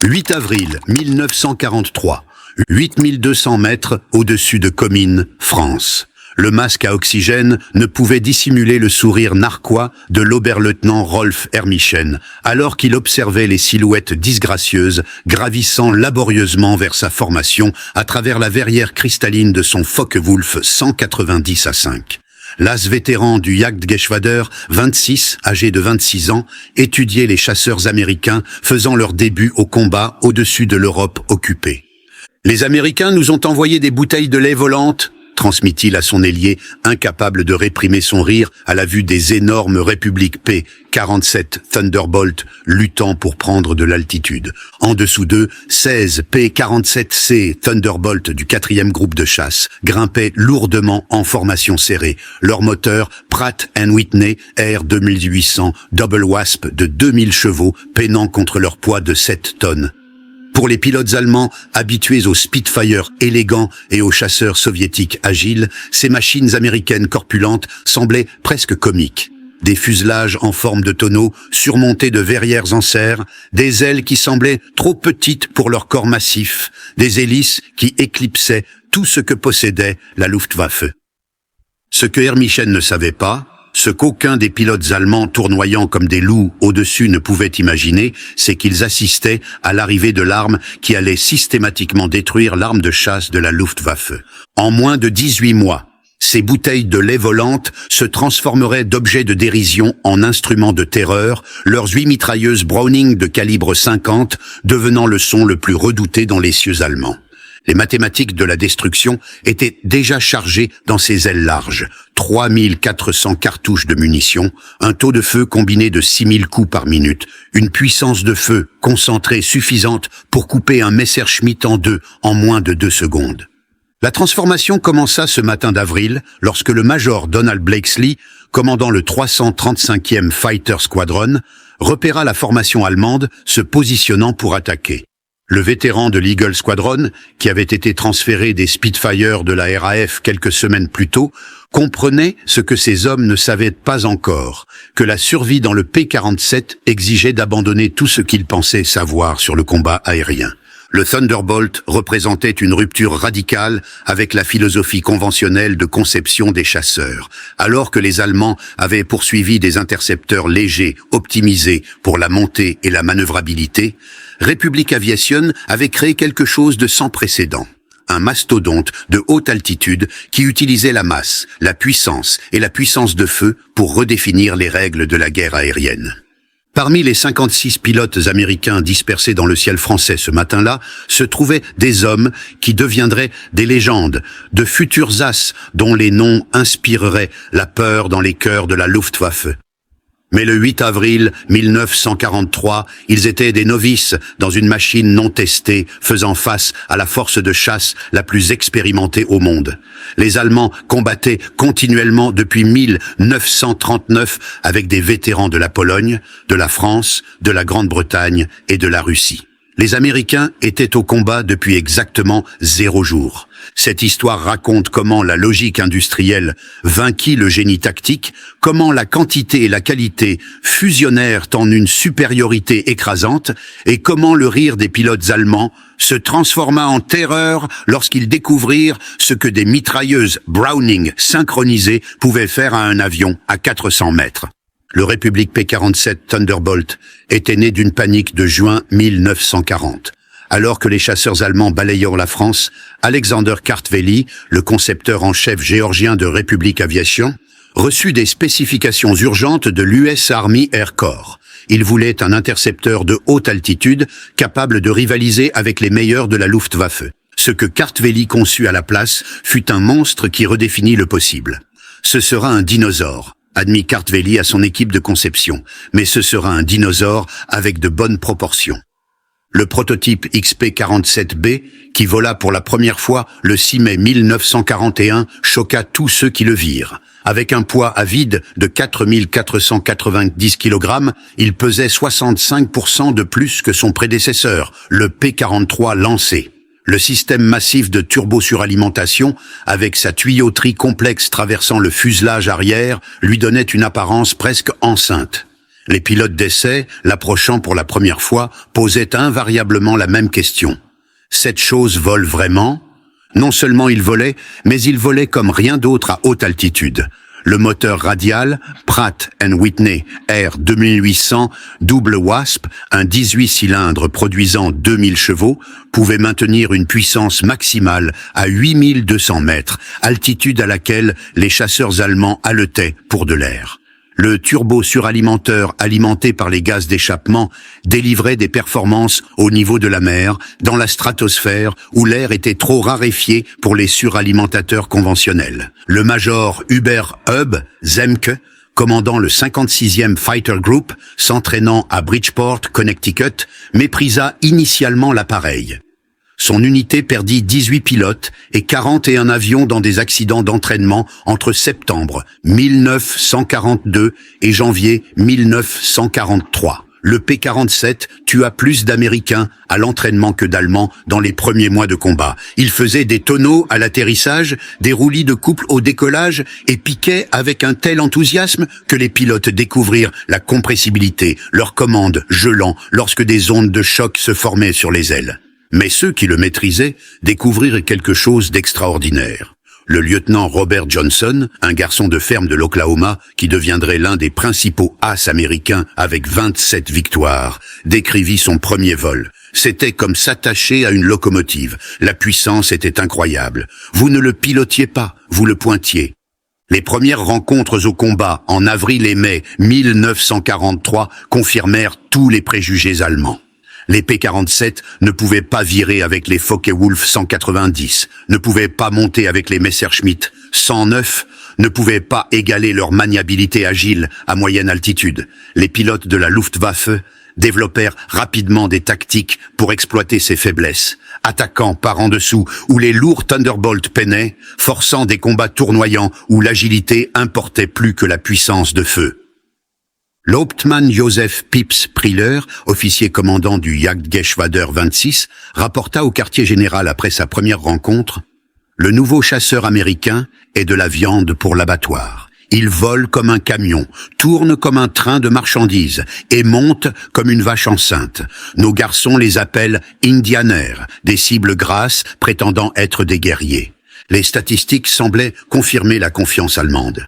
8 avril 1943, 8200 mètres au-dessus de Comines, France. Le masque à oxygène ne pouvait dissimuler le sourire narquois de l'oberlieutenant Rolf Hermichen, alors qu'il observait les silhouettes disgracieuses gravissant laborieusement vers sa formation à travers la verrière cristalline de son Focke-Wulf 190-5. L'as vétéran du Jagdgeschwader, 26, âgé de 26 ans, étudiait les chasseurs américains faisant leur début au combat au-dessus de l'Europe occupée. « Les Américains nous ont envoyé des bouteilles de lait volantes », transmit-il à son ailier, incapable de réprimer son rire à la vue des énormes républiques P-47 Thunderbolt luttant pour prendre de l'altitude. En dessous d'eux, 16 P-47C Thunderbolt du 4e groupe de chasse grimpaient lourdement en formation serrée. Leur moteur, Pratt & Whitney R2800 Double Wasp de 2000 chevaux peinant contre leur poids de 7 tonnes. Pour les pilotes allemands habitués aux Spitfire élégants et aux chasseurs soviétiques agiles, ces machines américaines corpulentes semblaient presque comiques. Des fuselages en forme de tonneau surmontés de verrières en serre, des ailes qui semblaient trop petites pour leur corps massif, des hélices qui éclipsaient tout ce que possédait la Luftwaffe. Ce que Hermichen ne savait pas, ce qu'aucun des pilotes allemands tournoyant comme des loups au-dessus ne pouvait imaginer, c'est qu'ils assistaient à l'arrivée de l'arme qui allait systématiquement détruire l'arme de chasse de la Luftwaffe. En moins de 18 mois, ces bouteilles de lait volantes se transformeraient d'objets de dérision en instruments de terreur, leurs 8 mitrailleuses Browning de calibre 50 devenant le son le plus redouté dans les cieux allemands. Les mathématiques de la destruction étaient déjà chargées dans ces ailes larges. 3400 cartouches de munitions, un taux de feu combiné de 6000 coups par minute, une puissance de feu concentrée suffisante pour couper un Messerschmitt en deux en moins de 2 secondes. La transformation commença ce matin d'avril lorsque le major Donald Blakesley, commandant le 335e Fighter Squadron, repéra la formation allemande se positionnant pour attaquer. Le vétéran de l'Eagle Squadron, qui avait été transféré des Spitfire de la RAF quelques semaines plus tôt, comprenait ce que ces hommes ne savaient pas encore, que la survie dans le P-47 exigeait d'abandonner tout ce qu'ils pensaient savoir sur le combat aérien. Le Thunderbolt représentait une rupture radicale avec la philosophie conventionnelle de conception des chasseurs, alors que les Allemands avaient poursuivi des intercepteurs légers, optimisés pour la montée et la manœuvrabilité. Republic Aviation avait créé quelque chose de sans précédent. Un mastodonte de haute altitude qui utilisait la masse, la puissance et la puissance de feu pour redéfinir les règles de la guerre aérienne. Parmi les 56 pilotes américains dispersés dans le ciel français ce matin-là, se trouvaient des hommes qui deviendraient des légendes, de futurs as dont les noms inspireraient la peur dans les cœurs de la Luftwaffe. Mais le 8 avril 1943, ils étaient des novices dans une machine non testée, faisant face à la force de chasse la plus expérimentée au monde. Les Allemands combattaient continuellement depuis 1939 avec des vétérans de la Pologne, de la France, de la Grande-Bretagne et de la Russie. Les Américains étaient au combat depuis exactement 0 jour. Cette histoire raconte comment la logique industrielle vainquit le génie tactique, comment la quantité et la qualité fusionnèrent en une supériorité écrasante, et comment le rire des pilotes allemands se transforma en terreur lorsqu'ils découvrirent ce que des mitrailleuses Browning synchronisées pouvaient faire à un avion à 400 mètres. Le Republic P-47 Thunderbolt était né d'une panique de juin 1940. Alors que les chasseurs allemands balayaient la France, Alexander Kartveli, le concepteur en chef géorgien de Republic Aviation, reçut des spécifications urgentes de l'US Army Air Corps. Il voulait un intercepteur de haute altitude capable de rivaliser avec les meilleurs de la Luftwaffe. Ce que Kartveli conçut à la place fut un monstre qui redéfinit le possible. Ce sera un dinosaure, admit Kartveli à son équipe de conception, mais ce sera un dinosaure avec de bonnes proportions. Le prototype XP-47B, qui vola pour la première fois le 6 mai 1941, choqua tous ceux qui le virent. Avec un poids à vide de 4490 kg, il pesait 65% de plus que son prédécesseur, le P-43 lancé. Le système massif de turbo-suralimentation, avec sa tuyauterie complexe traversant le fuselage arrière, lui donnait une apparence presque enceinte. Les pilotes d'essai, l'approchant pour la première fois, posaient invariablement la même question. Cette chose vole vraiment? Non seulement il volait, mais il volait comme rien d'autre à haute altitude. Le moteur radial, Pratt & Whitney R 2800 double Wasp, un 18 cylindres produisant 2000 chevaux, pouvait maintenir une puissance maximale à 8200 mètres, altitude à laquelle les chasseurs allemands haletaient pour de l'air. Le turbo-suralimenteur alimenté par les gaz d'échappement délivrait des performances au niveau de la mer, dans la stratosphère, où l'air était trop raréfié pour les suralimentateurs conventionnels. Le major Hubert Hub Zemke, commandant le 56e Fighter Group, s'entraînant à Bridgeport, Connecticut, méprisa initialement l'appareil. Son unité perdit 18 pilotes et 41 avions dans des accidents d'entraînement entre septembre 1942 et janvier 1943. Le P-47 tua plus d'Américains à l'entraînement que d'Allemands dans les premiers mois de combat. Il faisait des tonneaux à l'atterrissage, des roulis de couple au décollage et piquait avec un tel enthousiasme que les pilotes découvrirent la compressibilité, leurs commandes gelant lorsque des ondes de choc se formaient sur les ailes. Mais ceux qui le maîtrisaient découvrirent quelque chose d'extraordinaire. Le lieutenant Robert Johnson, un garçon de ferme de l'Oklahoma qui deviendrait l'un des principaux as américains avec 27 victoires, décrivit son premier vol. C'était comme s'attacher à une locomotive. La puissance était incroyable. Vous ne le pilotiez pas, vous le pointiez. Les premières rencontres au combat en avril et mai 1943 confirmèrent tous les préjugés allemands. Les P-47 ne pouvaient pas virer avec les Focke-Wulf 190, ne pouvaient pas monter avec les Messerschmitt 109, ne pouvaient pas égaler leur maniabilité agile à moyenne altitude. Les pilotes de la Luftwaffe développèrent rapidement des tactiques pour exploiter ces faiblesses, attaquant par en dessous où les lourds Thunderbolt peinaient, forçant des combats tournoyants où l'agilité importait plus que la puissance de feu. L'Hauptmann Joseph Pips Priller, officier commandant du Jagdgeschwader 26, rapporta au quartier général après sa première rencontre « Le nouveau chasseur américain est de la viande pour l'abattoir. Il vole comme un camion, tourne comme un train de marchandises et monte comme une vache enceinte. Nos garçons les appellent Indianer, des cibles grasses prétendant être des guerriers. » Les statistiques semblaient confirmer la confiance allemande.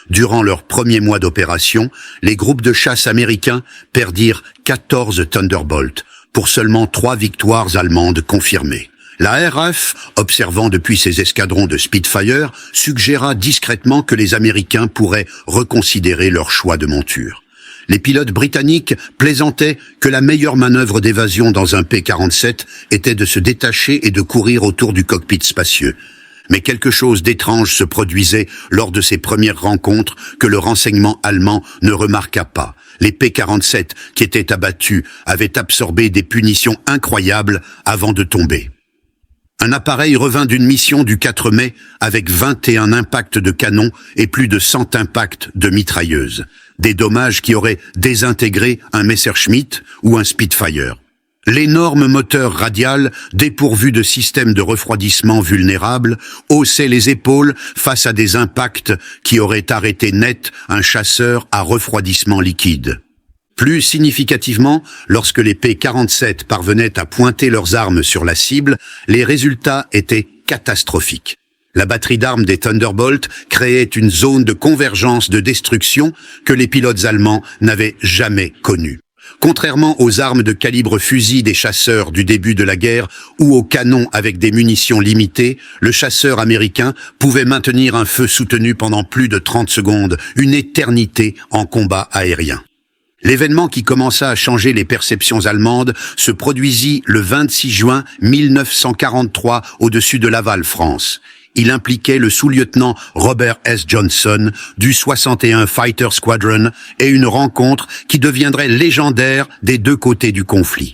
Durant leurs premiers mois d'opération, les groupes de chasse américains perdirent 14 Thunderbolt pour seulement 3 victoires allemandes confirmées. La RAF, observant depuis ses escadrons de Spitfire, suggéra discrètement que les Américains pourraient reconsidérer leur choix de monture. Les pilotes britanniques plaisantaient que la meilleure manœuvre d'évasion dans un P-47 était de se détacher et de courir autour du cockpit spacieux. Mais quelque chose d'étrange se produisait lors de ces premières rencontres que le renseignement allemand ne remarqua pas. Les P-47 qui étaient abattus avaient absorbé des punitions incroyables avant de tomber. Un appareil revint d'une mission du 4 mai avec 21 impacts de canon et plus de 100 impacts de mitrailleuses. Des dommages qui auraient désintégré un Messerschmitt ou un Spitfire. L'énorme moteur radial, dépourvu de système de refroidissement vulnérable, haussait les épaules face à des impacts qui auraient arrêté net un chasseur à refroidissement liquide. Plus significativement, lorsque les P-47 parvenaient à pointer leurs armes sur la cible, les résultats étaient catastrophiques. La batterie d'armes des Thunderbolt créait une zone de convergence de destruction que les pilotes allemands n'avaient jamais connue. Contrairement aux armes de calibre fusil des chasseurs du début de la guerre ou aux canons avec des munitions limitées, le chasseur américain pouvait maintenir un feu soutenu pendant plus de 30 secondes, une éternité en combat aérien. L'événement qui commença à changer les perceptions allemandes se produisit le 26 juin 1943 au-dessus de Laval, France. Il impliquait le sous-lieutenant Robert S. Johnson du 61 Fighter Squadron et une rencontre qui deviendrait légendaire des deux côtés du conflit.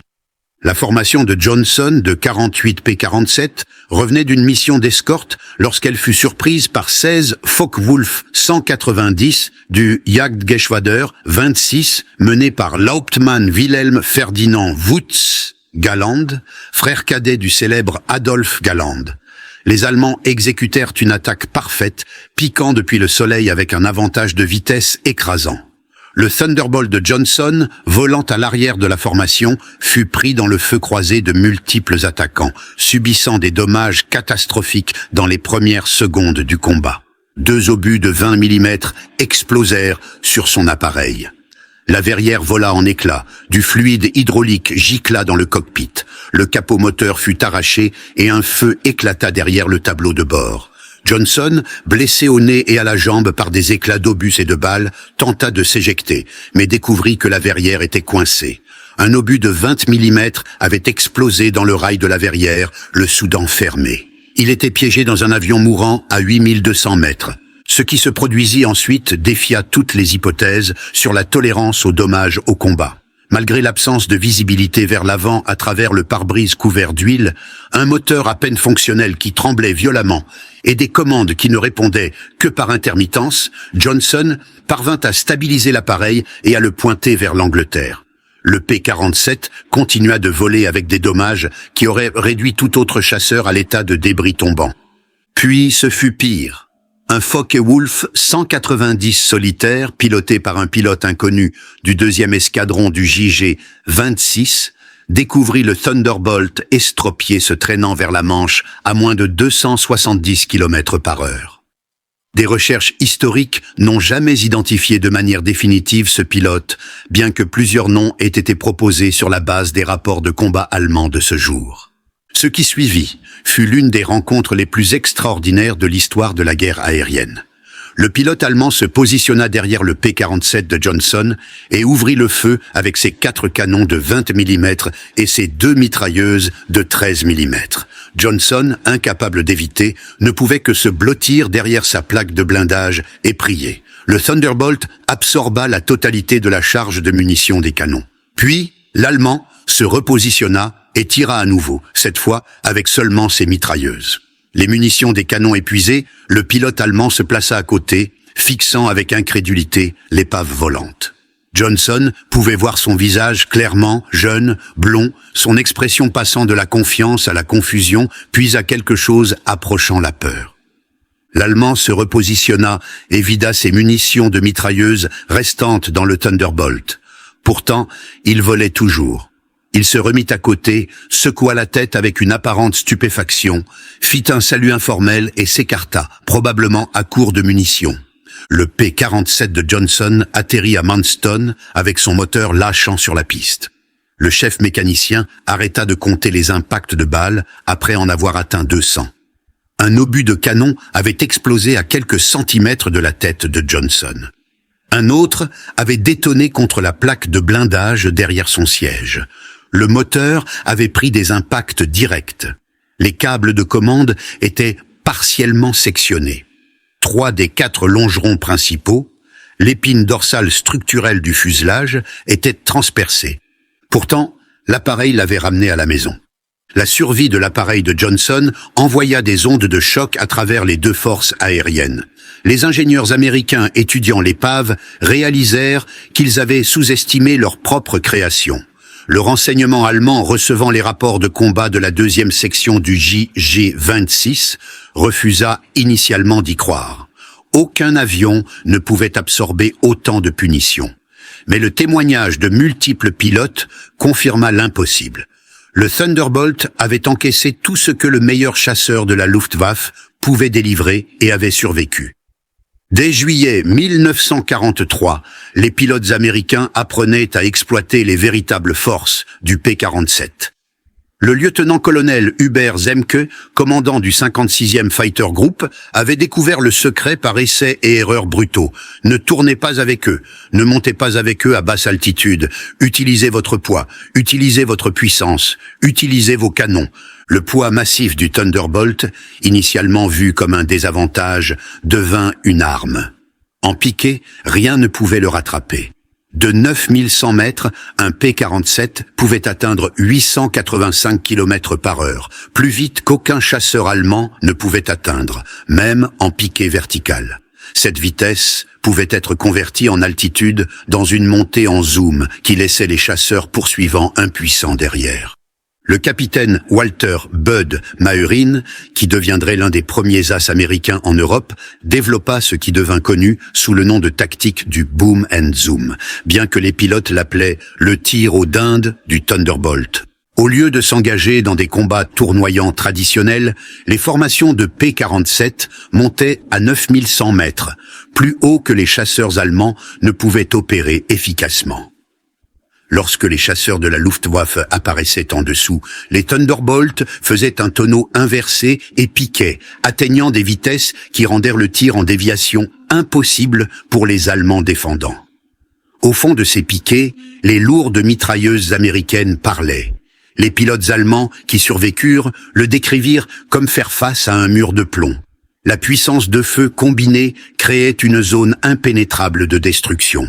La formation de Johnson de 48 P-47 revenait d'une mission d'escorte lorsqu'elle fut surprise par 16 Focke-Wulf 190 du Jagdgeschwader 26 mené par l'Hauptmann Wilhelm Ferdinand Wutz Galland, frère cadet du célèbre Adolf Galland. Les Allemands exécutèrent une attaque parfaite, piquant depuis le soleil avec un avantage de vitesse écrasant. Le Thunderbolt de Johnson, volant à l'arrière de la formation, fut pris dans le feu croisé de multiples attaquants, subissant des dommages catastrophiques dans les premières secondes du combat. 2 obus de 20 mm explosèrent sur son appareil. La verrière vola en éclats, du fluide hydraulique gicla dans le cockpit, le capot moteur fut arraché et un feu éclata derrière le tableau de bord. Johnson, blessé au nez et à la jambe par des éclats d'obus et de balles, tenta de s'éjecter, mais découvrit que la verrière était coincée. Un obus de 20 mm avait explosé dans le rail de la verrière, le soudant fermé. Il était piégé dans un avion mourant à 8200 mètres. Ce qui se produisit ensuite défia toutes les hypothèses sur la tolérance aux dommages au combat. Malgré l'absence de visibilité vers l'avant à travers le pare-brise couvert d'huile, un moteur à peine fonctionnel qui tremblait violemment et des commandes qui ne répondaient que par intermittence, Johnson parvint à stabiliser l'appareil et à le pointer vers l'Angleterre. Le P-47 continua de voler avec des dommages qui auraient réduit tout autre chasseur à l'état de débris tombant. Puis ce fut pire. Un Focke-Wulf 190 solitaire, piloté par un pilote inconnu du 2e escadron du JG-26, découvrit le Thunderbolt estropié se traînant vers la Manche à moins de 270 km/h. Des recherches historiques n'ont jamais identifié de manière définitive ce pilote, bien que plusieurs noms aient été proposés sur la base des rapports de combat allemands de ce jour. Ce qui suivit fut l'une des rencontres les plus extraordinaires de l'histoire de la guerre aérienne. Le pilote allemand se positionna derrière le P-47 de Johnson et ouvrit le feu avec ses 4 canons de 20 mm et ses 2 mitrailleuses de 13 mm. Johnson, incapable d'éviter, ne pouvait que se blottir derrière sa plaque de blindage et prier. Le Thunderbolt absorba la totalité de la charge de munitions des canons. Puis, l'Allemand se repositionna et tira à nouveau, cette fois avec seulement ses mitrailleuses. Les munitions des canons épuisées, le pilote allemand se plaça à côté, fixant avec incrédulité l'épave volante. Johnson pouvait voir son visage clairement, jeune, blond, son expression passant de la confiance à la confusion, puis à quelque chose approchant la peur. L'Allemand se repositionna et vida ses munitions de mitrailleuses restantes dans le Thunderbolt. Pourtant, il volait toujours. Il se remit à côté, secoua la tête avec une apparente stupéfaction, fit un salut informel et s'écarta, probablement à court de munitions. Le P-47 de Johnson atterrit à Manston avec son moteur lâchant sur la piste. Le chef mécanicien arrêta de compter les impacts de balles après en avoir atteint 200. Un obus de canon avait explosé à quelques centimètres de la tête de Johnson. Un autre avait détonné contre la plaque de blindage derrière son siège. Le moteur avait pris des impacts directs. Les câbles de commande étaient partiellement sectionnés. 3 des 4 longerons principaux, l'épine dorsale structurelle du fuselage, étaient transpercés. Pourtant, l'appareil l'avait ramené à la maison. La survie de l'appareil de Johnson envoya des ondes de choc à travers les 2 forces aériennes. Les ingénieurs américains étudiant l'épave réalisèrent qu'ils avaient sous-estimé leur propre création. Le renseignement allemand recevant les rapports de combat de la 2e section du JG-26 refusa initialement d'y croire. Aucun avion ne pouvait absorber autant de punitions. Mais le témoignage de multiples pilotes confirma l'impossible. Le Thunderbolt avait encaissé tout ce que le meilleur chasseur de la Luftwaffe pouvait délivrer et avait survécu. Dès juillet 1943, les pilotes américains apprenaient à exploiter les véritables forces du P-47. Le lieutenant-colonel Hubert Zemke, commandant du 56e Fighter Group, avait découvert le secret par essais et erreurs brutaux. Ne tournez pas avec eux, ne montez pas avec eux à basse altitude, utilisez votre poids, utilisez votre puissance, utilisez vos canons. Le poids massif du Thunderbolt, initialement vu comme un désavantage, devint une arme. En piqué, rien ne pouvait le rattraper. De 9100 mètres, un P-47 pouvait atteindre 885 km/h, plus vite qu'aucun chasseur allemand ne pouvait atteindre, même en piqué vertical. Cette vitesse pouvait être convertie en altitude dans une montée en zoom qui laissait les chasseurs poursuivants impuissants derrière. Le capitaine Walter Bud Maeurin, qui deviendrait l'un des premiers as américains en Europe, développa ce qui devint connu sous le nom de tactique du boom and zoom, bien que les pilotes l'appelaient le tir aux dindes du Thunderbolt. Au lieu de s'engager dans des combats tournoyants traditionnels, les formations de P-47 montaient à 9100 mètres, plus haut que les chasseurs allemands ne pouvaient opérer efficacement. Lorsque les chasseurs de la Luftwaffe apparaissaient en dessous, les Thunderbolt faisaient un tonneau inversé et piquaient, atteignant des vitesses qui rendèrent le tir en déviation impossible pour les Allemands défendants. Au fond de ces piquets, les lourdes mitrailleuses américaines parlaient. Les pilotes allemands qui survécurent le décrivirent comme faire face à un mur de plomb. La puissance de feu combinée créait une zone impénétrable de destruction.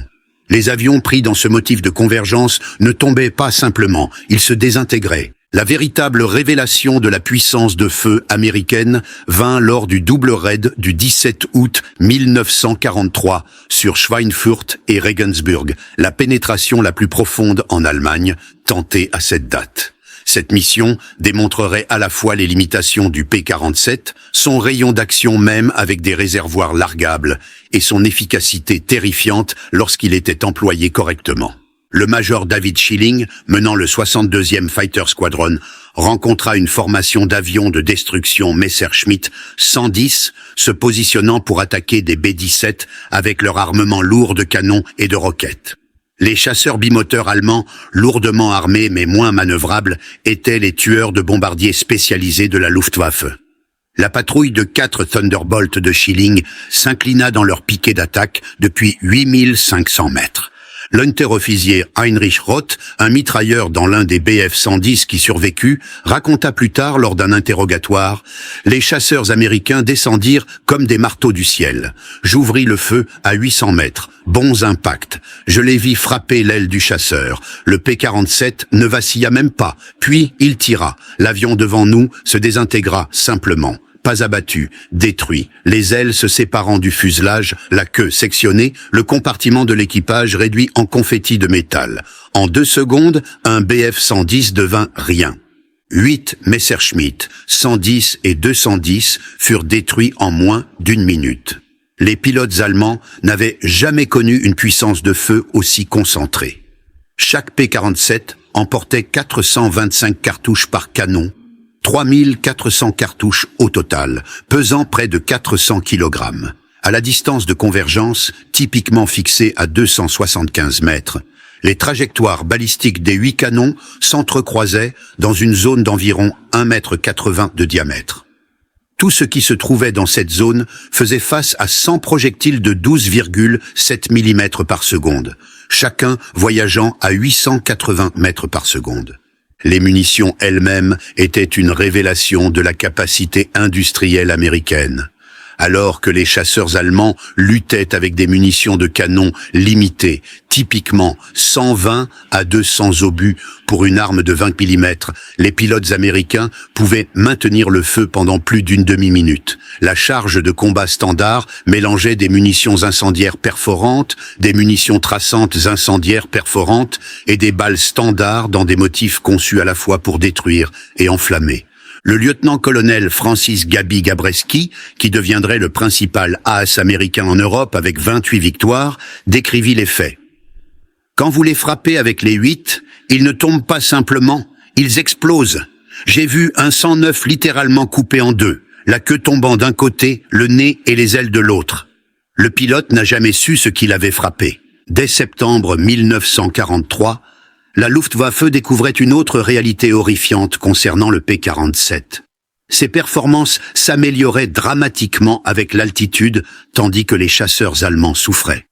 Les avions pris dans ce motif de convergence ne tombaient pas simplement, ils se désintégraient. La véritable révélation de la puissance de feu américaine vint lors du double raid du 17 août 1943 sur Schweinfurt et Regensburg, la pénétration la plus profonde en Allemagne, tentée à cette date. Cette mission démontrerait à la fois les limitations du P-47, son rayon d'action même avec des réservoirs largables, et son efficacité terrifiante lorsqu'il était employé correctement. Le major David Schilling, menant le 62e Fighter Squadron, rencontra une formation d'avions de destruction Messerschmitt 110, se positionnant pour attaquer des B-17 avec leur armement lourd de canons et de roquettes. Les chasseurs bimoteurs allemands, lourdement armés mais moins manœuvrables, étaient les tueurs de bombardiers spécialisés de la Luftwaffe. La patrouille de 4 Thunderbolt de Schilling s'inclina dans leur piquet d'attaque depuis 8500 mètres. L'unterofficier Heinrich Roth, un mitrailleur dans l'un des Bf-110 qui survécut, raconta plus tard lors d'un interrogatoire « Les chasseurs américains descendirent comme des marteaux du ciel. J'ouvris le feu à 800 mètres. Bons impacts. Je les vis frapper l'aile du chasseur. Le P-47 ne vacilla même pas. Puis il tira. L'avion devant nous se désintégra simplement. Pas abattu, détruit, les ailes se séparant du fuselage, la queue sectionnée, le compartiment de l'équipage réduit en confetti de métal. En 2 secondes, un Bf-110 devint rien. 8 Messerschmitt, 110 et 210 furent détruits en moins d'1 minute. Les pilotes allemands n'avaient jamais connu une puissance de feu aussi concentrée. Chaque P-47 emportait 425 cartouches par canon, 3400 cartouches au total, pesant près de 400 kg. À la distance de convergence, typiquement fixée à 275 mètres, les trajectoires balistiques des 8 canons s'entrecroisaient dans une zone d'environ 1,80 m de diamètre. Tout ce qui se trouvait dans cette zone faisait face à 100 projectiles de 12,7 mm par seconde, chacun voyageant à 880 mètres par seconde. Les munitions elles-mêmes étaient une révélation de la capacité industrielle américaine. Alors que les chasseurs allemands luttaient avec des munitions de canon limitées, typiquement 120 à 200 obus pour une arme de 20 mm, les pilotes américains pouvaient maintenir le feu pendant plus d'une demi-minute. La charge de combat standard mélangeait des munitions incendiaires perforantes, des munitions traçantes incendiaires perforantes et des balles standards dans des motifs conçus à la fois pour détruire et enflammer. Le lieutenant-colonel Francis Gaby Gabreski, qui deviendrait le principal as américain en Europe avec 28 victoires, décrivit les faits. « Quand vous les frappez avec les 8, ils ne tombent pas simplement, ils explosent. J'ai vu un 109 littéralement coupé en deux, la queue tombant d'un côté, le nez et les ailes de l'autre. Le pilote n'a jamais su ce qu'il avait frappé. Dès septembre 1943, la Luftwaffe découvrait une autre réalité horrifiante concernant le P-47. Ses performances s'amélioraient dramatiquement avec l'altitude, tandis que les chasseurs allemands souffraient.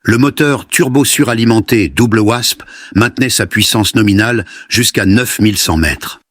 Le moteur turbo-suralimenté double Wasp maintenait sa puissance nominale jusqu'à 9100 mètres.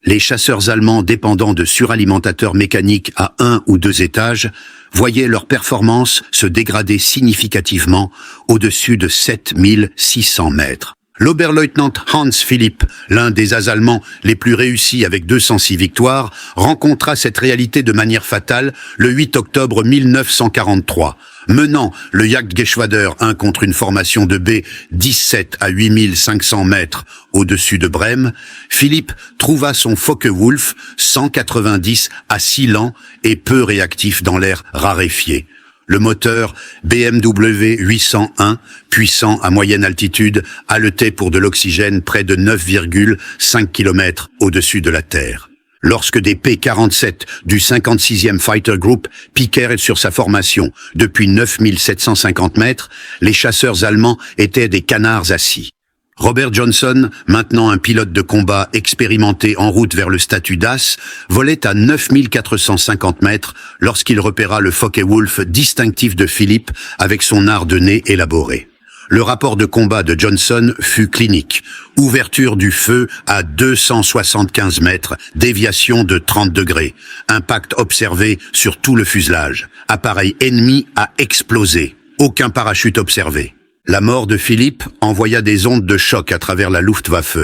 Les chasseurs allemands dépendant de suralimentateurs mécaniques à 1 ou 2 étages voyaient leur performance se dégrader significativement au-dessus de 7600 mètres. L'Oberleutnant Hans Philipp, l'un des as allemands les plus réussis avec 206 victoires, rencontra cette réalité de manière fatale le 8 octobre 1943. Menant le Jagdgeschwader 1 contre une formation de B 17 à 8500 mètres au-dessus de Brême, Philipp trouva son Focke-Wulf 190 à 6 lents et peu réactif dans l'air raréfié. Le moteur BMW 801, puissant à moyenne altitude, haletait pour de l'oxygène près de 9,5 km au-dessus de la Terre. Lorsque des P-47 du 56e Fighter Group piquèrent sur sa formation depuis 9750 mètres, les chasseurs allemands étaient des canards assis. Robert Johnson, maintenant un pilote de combat expérimenté en route vers le statut d'as, volait à 9450 mètres lorsqu'il repéra le Focke-Wulf distinctif de Philipp avec son art de nez élaboré. Le rapport de combat de Johnson fut clinique. Ouverture du feu à 275 mètres, déviation de 30 degrés. Impact observé sur tout le fuselage. Appareil ennemi a explosé. Aucun parachute observé. La mort de Philipp envoya des ondes de choc à travers la Luftwaffe.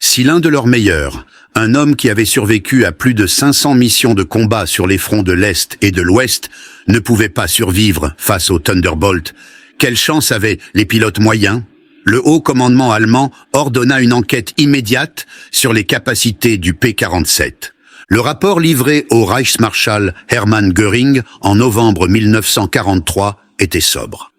Si l'un de leurs meilleurs, un homme qui avait survécu à plus de 500 missions de combat sur les fronts de l'Est et de l'Ouest, ne pouvait pas survivre face au Thunderbolt, quelle chance avaient les pilotes moyens? Le haut commandement allemand ordonna une enquête immédiate sur les capacités du P-47. Le rapport livré au Reichsmarschall Hermann Göring en novembre 1943 était sobre.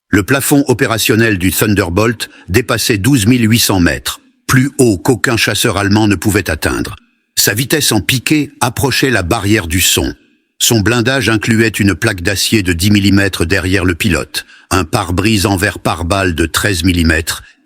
Le plafond opérationnel du Thunderbolt dépassait 12 800 mètres, plus haut qu'aucun chasseur allemand ne pouvait atteindre. Sa vitesse en piqué approchait la barrière du son. Son blindage incluait une plaque d'acier de 10 mm derrière le pilote, un pare-brise en verre pare-balles de 13 mm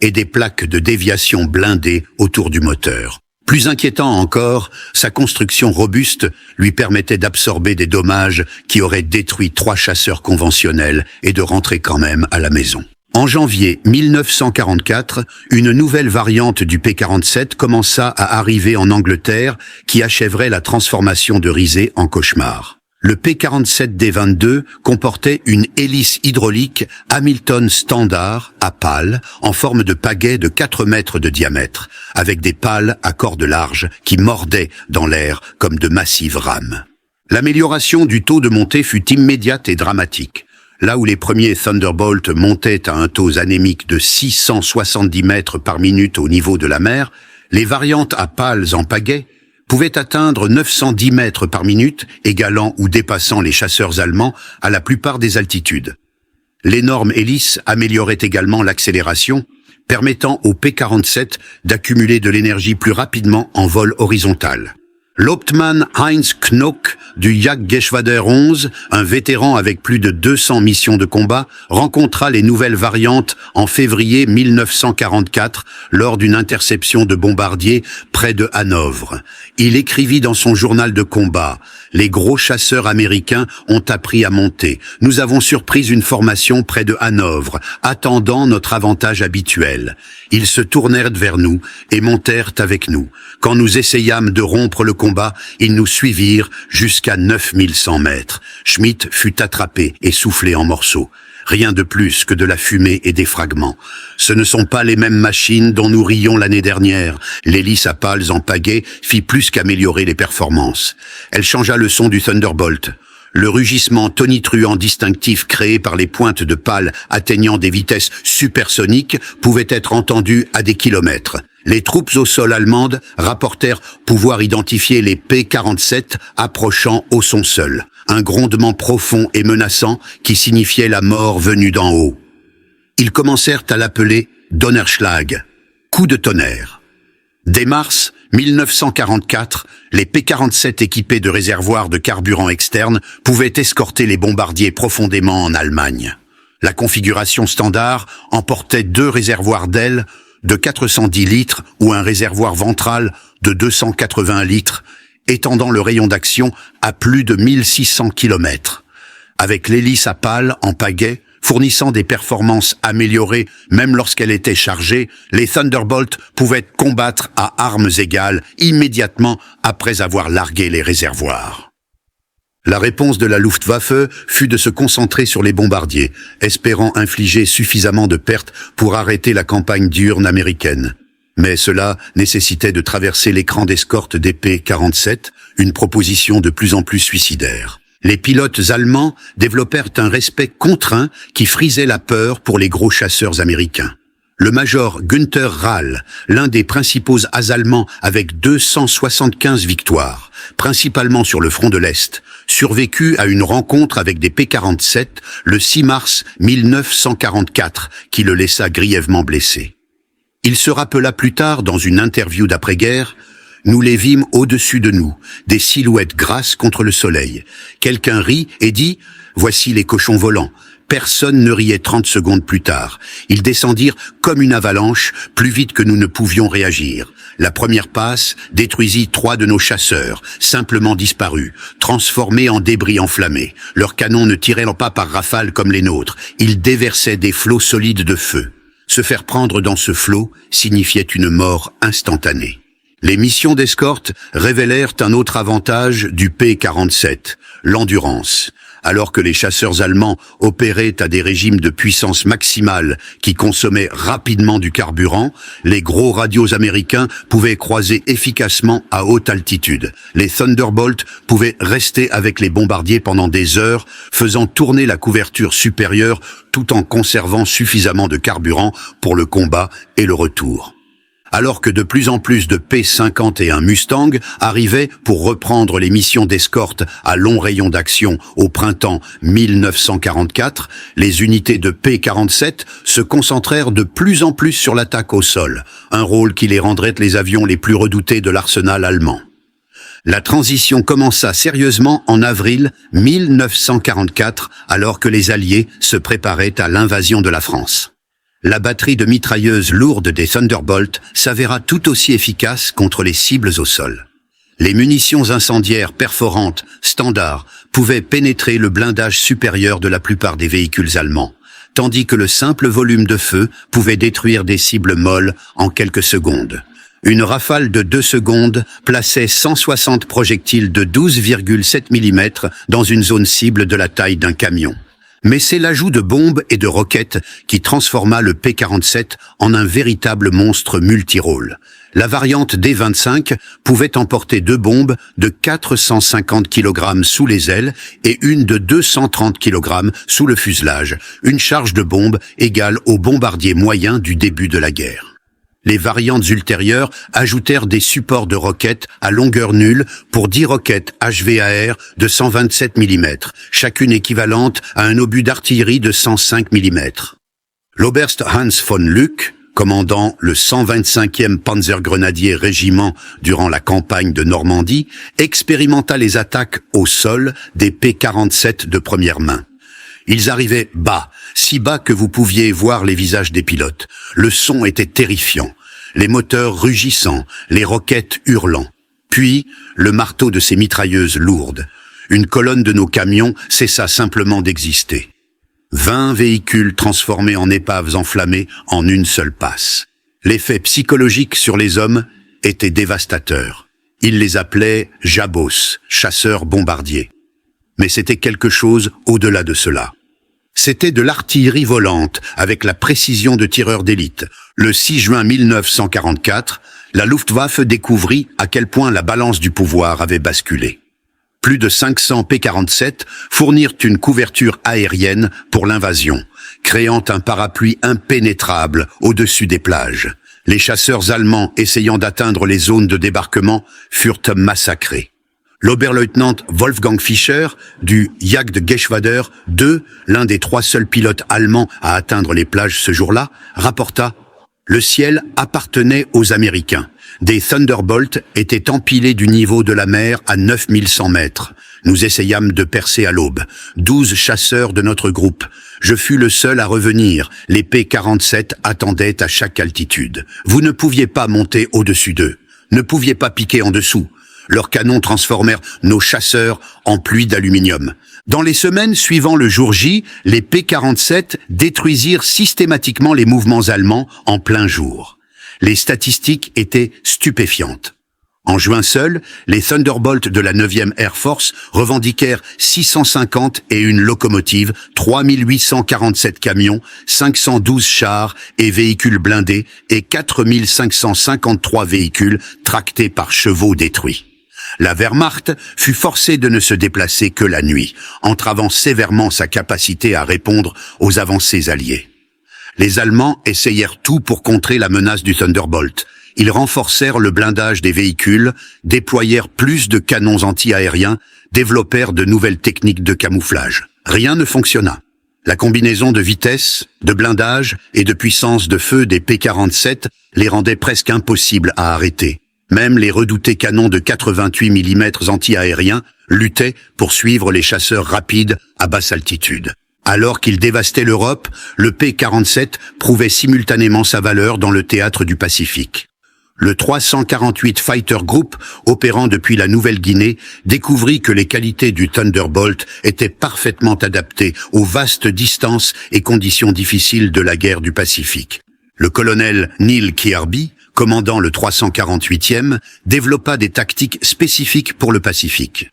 et des plaques de déviation blindées autour du moteur. Plus inquiétant encore, sa construction robuste lui permettait d'absorber des dommages qui auraient détruit 3 chasseurs conventionnels et de rentrer quand même à la maison. En janvier 1944, une nouvelle variante du P-47 commença à arriver en Angleterre qui achèverait la transformation de risée en cauchemar. Le P-47D-22 comportait une hélice hydraulique Hamilton standard à pales en forme de pagaie de 4 mètres de diamètre, avec des pales à corde large qui mordaient dans l'air comme de massives rames. L'amélioration du taux de montée fut immédiate et dramatique. Là où les premiers Thunderbolt montaient à un taux anémique de 670 mètres par minute au niveau de la mer, les variantes à pales en pagaie pouvaient atteindre 910 mètres par minute, égalant ou dépassant les chasseurs allemands à la plupart des altitudes. L'énorme hélice améliorait également l'accélération, permettant au P-47 d'accumuler de l'énergie plus rapidement en vol horizontal. L'Hauptmann Heinz Knock du Jagdgeschwader 11, un vétéran avec plus de 200 missions de combat, rencontra les nouvelles variantes en février 1944 lors d'une interception de bombardiers près de Hanovre. Il écrivit dans son journal de combat « Les gros chasseurs américains ont appris à monter. Nous avons surpris une formation près de Hanovre, attendant notre avantage habituel. Ils se tournèrent vers nous et montèrent avec nous. Quand nous essayâmes de rompre le combat, ils nous suivirent jusqu'à 9100 mètres. Schmidt fut attrapé et soufflé en morceaux. Rien de plus que de la fumée et des fragments. Ce ne sont pas les mêmes machines dont nous rions l'année dernière. L'hélice à pales en pagaie fit plus qu'améliorer les performances. Elle changea le son du Thunderbolt. Le rugissement tonitruant distinctif créé par les pointes de pales atteignant des vitesses supersoniques pouvait être entendu à des kilomètres. Les troupes au sol allemandes rapportèrent pouvoir identifier les P-47 approchant au son seul. Un grondement profond et menaçant qui signifiait la mort venue d'en haut. Ils commencèrent à l'appeler Donnerschlag, coup de tonnerre. Dès mars 1944, les P-47 équipés de réservoirs de carburant externe pouvaient escorter les bombardiers profondément en Allemagne. La configuration standard emportait 2 réservoirs d'ailes de 410 litres ou un réservoir ventral de 280 litres, étendant le rayon d'action à plus de 1600 km. Avec l'hélice à pales en pagaie, fournissant des performances améliorées même lorsqu'elle était chargée, les Thunderbolt pouvaient combattre à armes égales immédiatement après avoir largué les réservoirs. La réponse de la Luftwaffe fut de se concentrer sur les bombardiers, espérant infliger suffisamment de pertes pour arrêter la campagne diurne américaine. Mais cela nécessitait de traverser l'écran d'escorte des P-47, une proposition de plus en plus suicidaire. Les pilotes allemands développèrent un respect contraint qui frisait la peur pour les gros chasseurs américains. Le major Günther Rall, l'un des principaux allemands avec 275 victoires, principalement sur le front de l'Est, survécut à une rencontre avec des P-47 le 6 mars 1944 qui le laissa grièvement blessé. Il se rappela plus tard dans une interview d'après-guerre: « Nous les vîmes au-dessus de nous, des silhouettes grasses contre le soleil. Quelqu'un rit et dit « Voici les cochons volants ». Personne ne riait 30 secondes plus tard. Ils descendirent comme une avalanche, plus vite que nous ne pouvions réagir. La première passe détruisit 3 de nos chasseurs, simplement disparus, transformés en débris enflammés. Leurs canons ne tiraient pas par rafales comme les nôtres. Ils déversaient des flots solides de feu. Se faire prendre dans ce flot signifiait une mort instantanée. Les missions d'escorte révélèrent un autre avantage du P-47, l'endurance. Alors que les chasseurs allemands opéraient à des régimes de puissance maximale qui consommaient rapidement du carburant, les gros radios américains pouvaient croiser efficacement à haute altitude. Les Thunderbolt pouvaient rester avec les bombardiers pendant des heures, faisant tourner la couverture supérieure tout en conservant suffisamment de carburant pour le combat et le retour. Alors que de plus en plus de P-51 Mustang arrivaient pour reprendre les missions d'escorte à long rayon d'action au printemps 1944, les unités de P-47 se concentrèrent de plus en plus sur l'attaque au sol, un rôle qui les rendrait les avions les plus redoutés de l'arsenal allemand. La transition commença sérieusement en avril 1944, alors que les Alliés se préparaient à l'invasion de la France. La batterie de mitrailleuses lourdes des Thunderbolt s'avéra tout aussi efficace contre les cibles au sol. Les munitions incendiaires perforantes, standards, pouvaient pénétrer le blindage supérieur de la plupart des véhicules allemands, tandis que le simple volume de feu pouvait détruire des cibles molles en quelques secondes. Une rafale de 2 secondes plaçait 160 projectiles de 12,7 mm dans une zone cible de la taille d'un camion. Mais c'est l'ajout de bombes et de roquettes qui transforma le P-47 en un véritable monstre multirôle. La variante D-25 pouvait emporter 2 bombes de 450 kg sous les ailes et une de 230 kg sous le fuselage, une charge de bombes égale au bombardier moyen du début de la guerre. Les variantes ultérieures ajoutèrent des supports de roquettes à longueur nulle pour 10 roquettes HVAR de 127 mm, chacune équivalente à un obus d'artillerie de 105 mm. L'Oberst Hans von Lück, commandant le 125e Panzergrenadier Régiment durant la campagne de Normandie, expérimenta les attaques au sol des P-47 de première main. Ils arrivaient bas, si bas que vous pouviez voir les visages des pilotes. Le son était terrifiant, les moteurs rugissant, les roquettes hurlant. Puis, le marteau de ces mitrailleuses lourdes. Une colonne de nos camions cessa simplement d'exister. 20 véhicules transformés en épaves enflammées en une seule passe. L'effet psychologique sur les hommes était dévastateur. Ils les appelaient « jabos », chasseurs-bombardiers. Mais c'était quelque chose au-delà de cela. C'était de l'artillerie volante, avec la précision de tireurs d'élite. Le 6 juin 1944, la Luftwaffe découvrit à quel point la balance du pouvoir avait basculé. Plus de 500 P-47 fournirent une couverture aérienne pour l'invasion, créant un parapluie impénétrable au-dessus des plages. Les chasseurs allemands essayant d'atteindre les zones de débarquement furent massacrés. L'Oberleutnant Wolfgang Fischer, du Jagdgeschwader 2, l'un des 3 seuls pilotes allemands à atteindre les plages ce jour-là, rapporta « Le ciel appartenait aux Américains. Des Thunderbolt étaient empilés du niveau de la mer à 9100 mètres. Nous essayâmes de percer à l'aube. 12 chasseurs de notre groupe. Je fus le seul à revenir. Les P-47 attendaient à chaque altitude. Vous ne pouviez pas monter au-dessus d'eux. Ne pouviez pas piquer en dessous. Leurs canons transformèrent nos chasseurs en pluie d'aluminium. Dans les semaines suivant le jour J, les P-47 détruisirent systématiquement les mouvements allemands en plein jour. Les statistiques étaient stupéfiantes. En juin seul, les Thunderbolt de la 9e Air Force revendiquèrent 650 et une locomotive, 3847 camions, 512 chars et véhicules blindés et 4553 véhicules tractés par chevaux détruits. La Wehrmacht fut forcée de ne se déplacer que la nuit, entravant sévèrement sa capacité à répondre aux avancées alliées. Les Allemands essayèrent tout pour contrer la menace du Thunderbolt. Ils renforcèrent le blindage des véhicules, déployèrent plus de canons anti-aériens, développèrent de nouvelles techniques de camouflage. Rien ne fonctionna. La combinaison de vitesse, de blindage et de puissance de feu des P-47 les rendait presque impossibles à arrêter. Même les redoutés canons de 88 mm anti-aériens luttaient pour suivre les chasseurs rapides à basse altitude. Alors qu'il dévastait l'Europe, le P-47 prouvait simultanément sa valeur dans le théâtre du Pacifique. Le 348 Fighter Group, opérant depuis la Nouvelle-Guinée, découvrit que les qualités du Thunderbolt étaient parfaitement adaptées aux vastes distances et conditions difficiles de la guerre du Pacifique. Le colonel Neil Kirby, commandant le 348e, développa des tactiques spécifiques pour le Pacifique.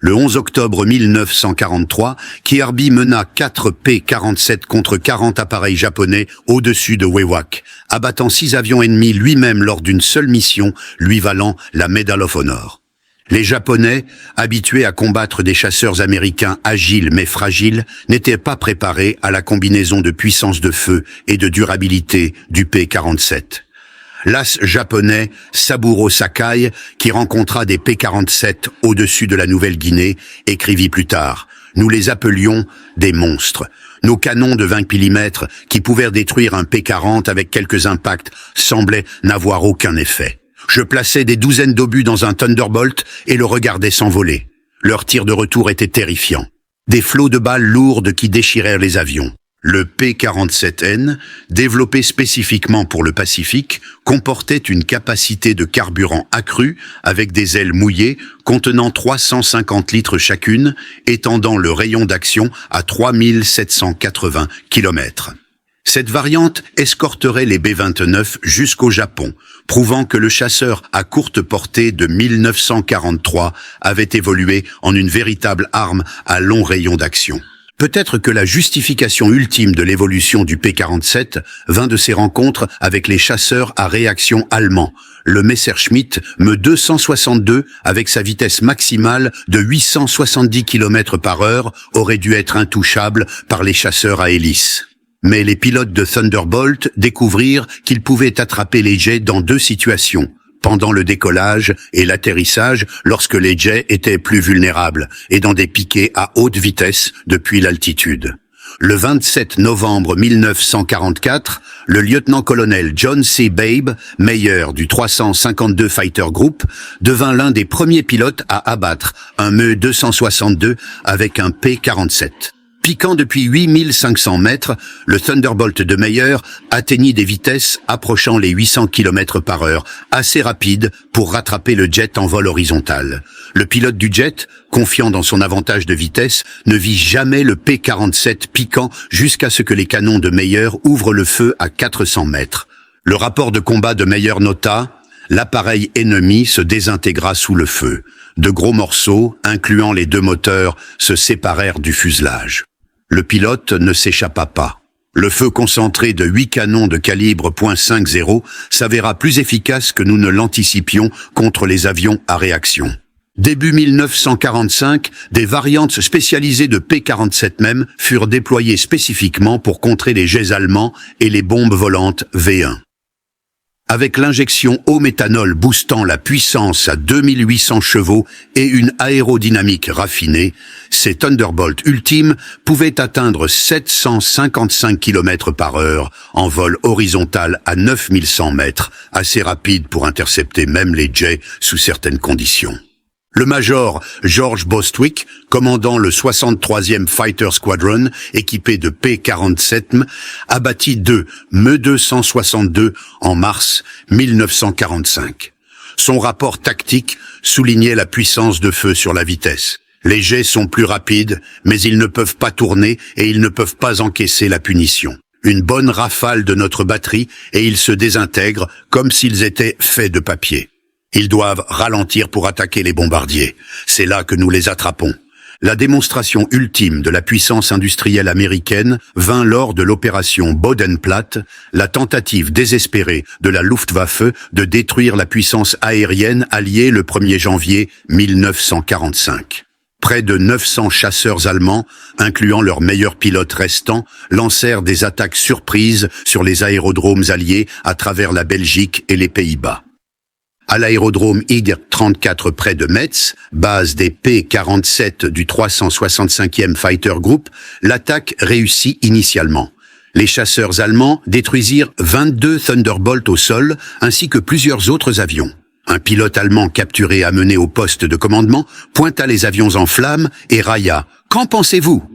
Le 11 octobre 1943, Kirby mena 4 P-47 contre 40 appareils japonais au-dessus de Wewak, abattant 6 avions ennemis lui-même lors d'une seule mission, lui valant la Medal of Honor. Les Japonais, habitués à combattre des chasseurs américains agiles mais fragiles, n'étaient pas préparés à la combinaison de puissance de feu et de durabilité du P-47. L'as japonais Saburo Sakai, qui rencontra des P-47 au-dessus de la Nouvelle-Guinée, écrivit plus tard « Nous les appelions des monstres. Nos canons de 20 mm, qui pouvaient détruire un P-40 avec quelques impacts, semblaient n'avoir aucun effet. Je plaçais des douzaines d'obus dans un Thunderbolt et le regardais s'envoler. Leur tir de retour était terrifiant. Des flots de balles lourdes qui déchirèrent les avions. Le P-47N, développé spécifiquement pour le Pacifique, comportait une capacité de carburant accrue avec des ailes mouillées contenant 350 litres chacune, étendant le rayon d'action à 3780 km. Cette variante escorterait les B-29 jusqu'au Japon, prouvant que le chasseur à courte portée de 1943 avait évolué en une véritable arme à long rayon d'action. Peut-être que la justification ultime de l'évolution du P-47 vint de ses rencontres avec les chasseurs à réaction allemands. Le Messerschmitt Me 262, avec sa vitesse maximale de 870 km/h, aurait dû être intouchable par les chasseurs à hélice. Mais les pilotes de Thunderbolt découvrirent qu'ils pouvaient attraper les jets dans 2 situations. Pendant le décollage et l'atterrissage, lorsque les jets étaient plus vulnérables, et dans des piquets à haute vitesse depuis l'altitude. Le 27 novembre 1944, le lieutenant-colonel John C. Babe, meilleur du 352 Fighter Group, devint l'un des premiers pilotes à abattre un Me 262 avec un P-47. Piquant depuis 8500 mètres, le Thunderbolt de Meyer atteignit des vitesses approchant les 800 km/h, assez rapides pour rattraper le jet en vol horizontal. Le pilote du jet, confiant dans son avantage de vitesse, ne vit jamais le P-47 piquant jusqu'à ce que les canons de Meyer ouvrent le feu à 400 mètres. Le rapport de combat de Meyer nota « L'appareil ennemi se désintégra sous le feu. De gros morceaux, incluant les 2 moteurs, se séparèrent du fuselage. » Le pilote ne s'échappa pas. Le feu concentré de 8 canons de calibre .50 s'avéra plus efficace que nous ne l'anticipions contre les avions à réaction. Début 1945, des variantes spécialisées de P-47 même furent déployées spécifiquement pour contrer les jets allemands et les bombes volantes V1. Avec l'injection au méthanol boostant la puissance à 2800 chevaux et une aérodynamique raffinée, ces Thunderbolt ultimes pouvaient atteindre 755 km/h en vol horizontal à 9100 mètres, assez rapide pour intercepter même les jets sous certaines conditions. Le major George Bostwick, commandant le 63e Fighter Squadron, équipé de P-47, abattit 2 Me 262 en mars 1945. Son rapport tactique soulignait la puissance de feu sur la vitesse. Les jets sont plus rapides, mais ils ne peuvent pas tourner et ils ne peuvent pas encaisser la punition. Une bonne rafale de notre batterie et ils se désintègrent comme s'ils étaient faits de papier. Ils doivent ralentir pour attaquer les bombardiers. C'est là que nous les attrapons. La démonstration ultime de la puissance industrielle américaine vint lors de l'opération Bodenplatte, la tentative désespérée de la Luftwaffe de détruire la puissance aérienne alliée le 1er janvier 1945. Près de 900 chasseurs allemands, incluant leurs meilleurs pilotes restants, lancèrent des attaques surprises sur les aérodromes alliés à travers la Belgique et les Pays-Bas. À l'aérodrome IG-34 près de Metz, base des P-47 du 365e Fighter Group, l'attaque réussit initialement. Les chasseurs allemands détruisirent 22 Thunderbolt au sol, ainsi que plusieurs autres avions. Un pilote allemand capturé amené au poste de commandement pointa les avions en flammes et railla « Qu'en pensez-vous »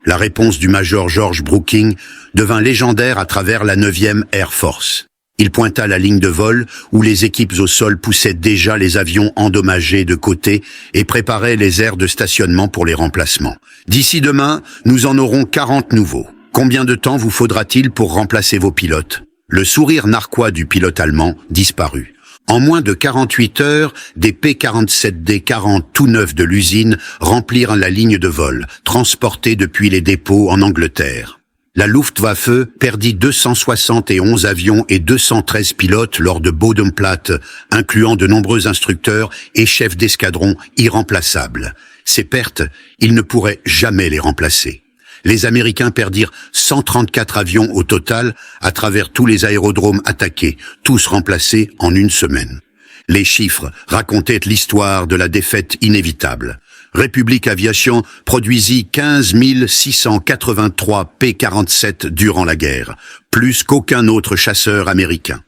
La réponse du major George Brooking devint légendaire à travers la 9e Air Force. Il pointa la ligne de vol où les équipes au sol poussaient déjà les avions endommagés de côté et préparaient les aires de stationnement pour les remplacements. « D'ici demain, nous en aurons 40 nouveaux. Combien de temps vous faudra-t-il pour remplacer vos pilotes ?» Le sourire narquois du pilote allemand disparut. En moins de 48 heures, des P-47D-40 tout neufs de l'usine remplirent la ligne de vol, transportés depuis les dépôts en Angleterre. La Luftwaffe perdit 271 avions et 213 pilotes lors de Bodenplatte, incluant de nombreux instructeurs et chefs d'escadron irremplaçables. Ces pertes, ils ne pourraient jamais les remplacer. Les Américains perdirent 134 avions au total à travers tous les aérodromes attaqués, tous remplacés en une semaine. Les chiffres racontaient l'histoire de la défaite inévitable. Republic Aviation produisit 15 683 P-47 durant la guerre, plus qu'aucun autre chasseur américain.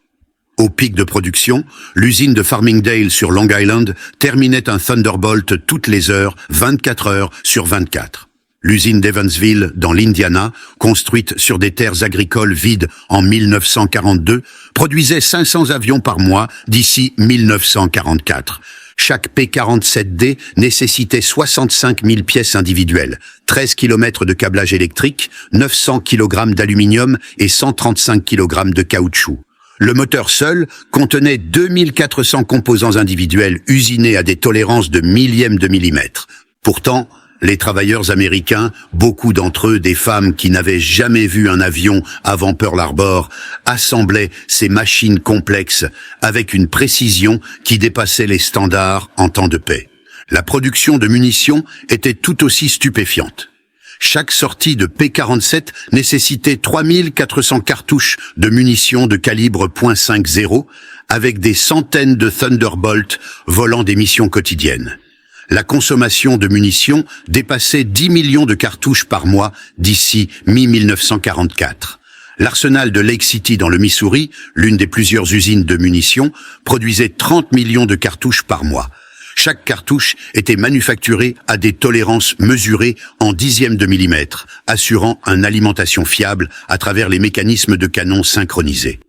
Au pic de production, l'usine de Farmingdale sur Long Island terminait un Thunderbolt toutes les heures, 24 heures sur 24. L'usine d'Evansville, dans l'Indiana, construite sur des terres agricoles vides en 1942, produisait 500 avions par mois d'ici 1944. Chaque P-47D nécessitait 65 000 pièces individuelles, 13 km de câblage électrique, 900 kg d'aluminium et 135 kg de caoutchouc. Le moteur seul contenait 2400 composants individuels usinés à des tolérances de millièmes de millimètre. Pourtant, les travailleurs américains, beaucoup d'entre eux des femmes qui n'avaient jamais vu un avion avant Pearl Harbor, assemblaient ces machines complexes avec une précision qui dépassait les standards en temps de paix. La production de munitions était tout aussi stupéfiante. Chaque sortie de P-47 nécessitait 3400 cartouches de munitions de calibre .50 avec des centaines de Thunderbolt volant des missions quotidiennes. La consommation de munitions dépassait 10 millions de cartouches par mois d'ici mi-1944. L'arsenal de Lake City dans le Missouri, l'une des plusieurs usines de munitions, produisait 30 millions de cartouches par mois. Chaque cartouche était manufacturée à des tolérances mesurées en dixièmes de millimètre, assurant une alimentation fiable à travers les mécanismes de canon synchronisés.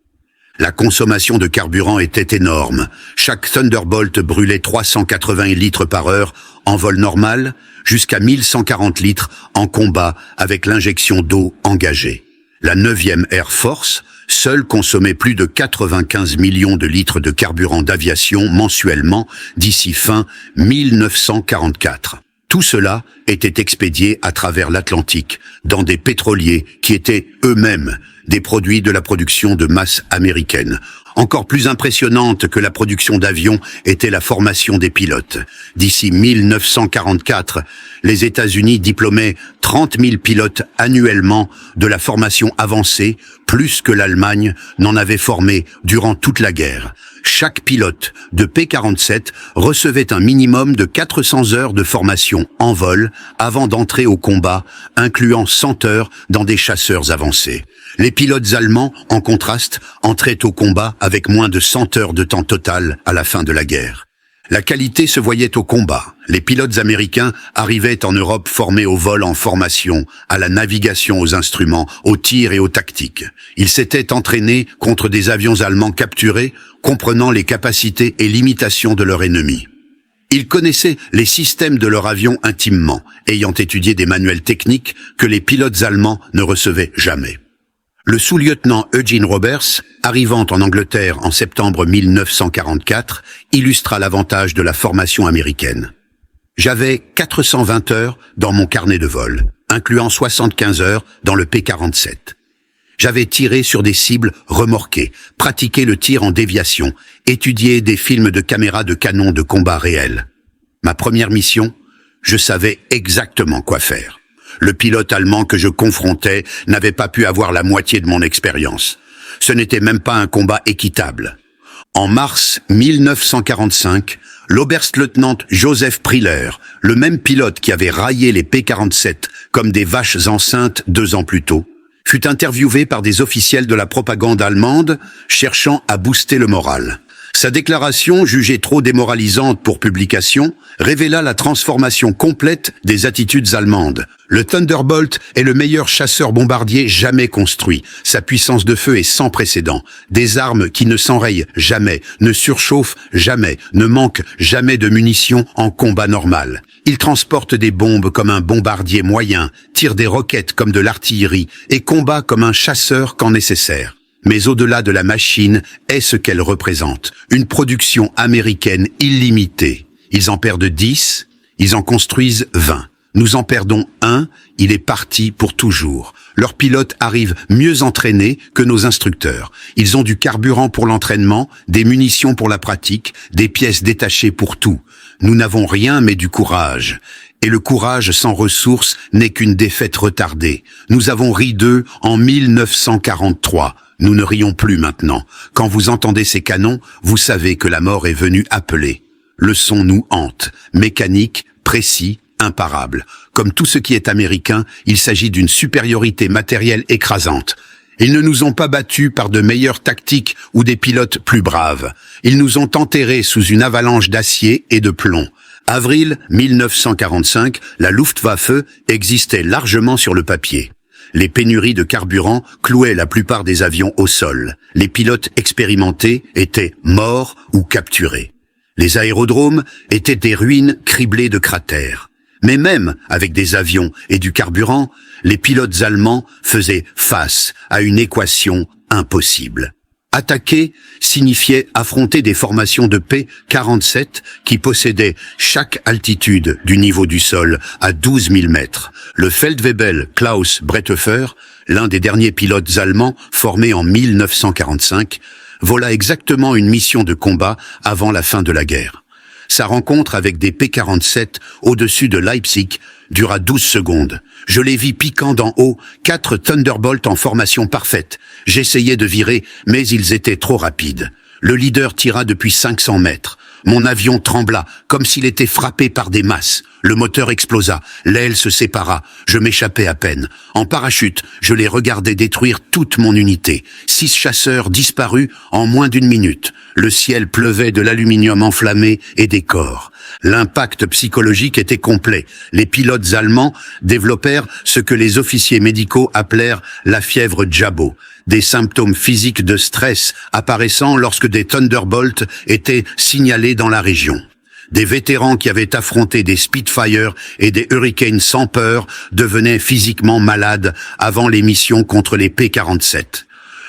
La consommation de carburant était énorme. Chaque Thunderbolt brûlait 380 litres par heure en vol normal, jusqu'à 1140 litres en combat avec l'injection d'eau engagée. La 9e Air Force, seule consommait plus de 95 millions de litres de carburant d'aviation mensuellement d'ici fin 1944. Tout cela était expédié à travers l'Atlantique, dans des pétroliers qui étaient eux-mêmes des produits de la production de masse américaine. Encore plus impressionnante que la production d'avions était la formation des pilotes. D'ici 1944, les États-Unis diplômaient 30 000 pilotes annuellement de la formation avancée, plus que l'Allemagne n'en avait formé durant toute la guerre. Chaque pilote de P-47 recevait un minimum de 400 heures de formation en vol avant d'entrer au combat, incluant 100 heures dans des chasseurs avancés. Les pilotes allemands, en contraste, entraient au combat avec moins de 100 heures de temps total à la fin de la guerre. La qualité se voyait au combat. Les pilotes américains arrivaient en Europe formés au vol en formation, à la navigation aux instruments, au tir et aux tactiques. Ils s'étaient entraînés contre des avions allemands capturés, comprenant les capacités et limitations de leur ennemi. Ils connaissaient les systèmes de leur avion intimement, ayant étudié des manuels techniques que les pilotes allemands ne recevaient jamais. Le sous-lieutenant Eugene Roberts, arrivant en Angleterre en septembre 1944, illustra l'avantage de la formation américaine. J'avais 420 heures dans mon carnet de vol, incluant 75 heures dans le P-47. J'avais tiré sur des cibles remorquées, pratiqué le tir en déviation, étudié des films de caméras de canon de combat réels. Ma première mission, je savais exactement quoi faire. Le pilote allemand que je confrontais n'avait pas pu avoir la moitié de mon expérience. Ce n'était même pas un combat équitable. En mars 1945, l'Oberstleutnant Joseph Priller, le même pilote qui avait raillé les P-47 comme des vaches enceintes 2 ans plus tôt, fut interviewé par des officiels de la propagande allemande cherchant à booster le moral. Sa déclaration, jugée trop démoralisante pour publication, révéla la transformation complète des attitudes allemandes. Le Thunderbolt est le meilleur chasseur-bombardier jamais construit. Sa puissance de feu est sans précédent. Des armes qui ne s'enrayent jamais, ne surchauffent jamais, ne manquent jamais de munitions en combat normal. Il transporte des bombes comme un bombardier moyen, tire des roquettes comme de l'artillerie et combat comme un chasseur quand nécessaire. Mais au-delà de la machine est ce qu'elle représente, une production américaine illimitée. Ils en perdent 10, ils en construisent 20. Nous en perdons un, il est parti pour toujours. Leurs pilotes arrivent mieux entraînés que nos instructeurs. Ils ont du carburant pour l'entraînement, des munitions pour la pratique, des pièces détachées pour tout. Nous n'avons rien mais du courage. Et le courage sans ressources n'est qu'une défaite retardée. Nous avons ri d'eux en 1943. Nous ne rions plus maintenant. Quand vous entendez ces canons, vous savez que la mort est venue appeler. Le son nous hante, mécanique, précis, imparable. Comme tout ce qui est américain, il s'agit d'une supériorité matérielle écrasante. Ils ne nous ont pas battus par de meilleures tactiques ou des pilotes plus braves. Ils nous ont enterrés sous une avalanche d'acier et de plomb. Avril 1945, la Luftwaffe existait largement sur le papier. Les pénuries de carburant clouaient la plupart des avions au sol. Les pilotes expérimentés étaient morts ou capturés. Les aérodromes étaient des ruines criblées de cratères. Mais même avec des avions et du carburant, les pilotes allemands faisaient face à une équation impossible. Attaquer signifiait affronter des formations de P-47 qui possédaient chaque altitude du niveau du sol à 12 000 mètres. Le Feldwebel Klaus Bretefer, l'un des derniers pilotes allemands formés en 1945, vola exactement une mission de combat avant la fin de la guerre. Sa rencontre avec des P-47 au-dessus de Leipzig dura 12 secondes. Je les vis piquant d'en haut, 4 Thunderbolt en formation parfaite. J'essayais de virer, mais ils étaient trop rapides. Le leader tira depuis 500 mètres. Mon avion trembla, comme s'il était frappé par des masses. Le moteur explosa, l'aile se sépara, je m'échappais à peine. En parachute, je les regardais détruire toute mon unité. 6 chasseurs disparus en moins d'1 minute. Le ciel pleuvait de l'aluminium enflammé et des corps. L'impact psychologique était complet. Les pilotes allemands développèrent ce que les officiers médicaux appelèrent la fièvre Jabot, des symptômes physiques de stress apparaissant lorsque des Thunderbolts étaient signalés dans la région. Des vétérans qui avaient affronté des Spitfire et des Hurricanes sans peur devenaient physiquement malades avant les missions contre les P-47.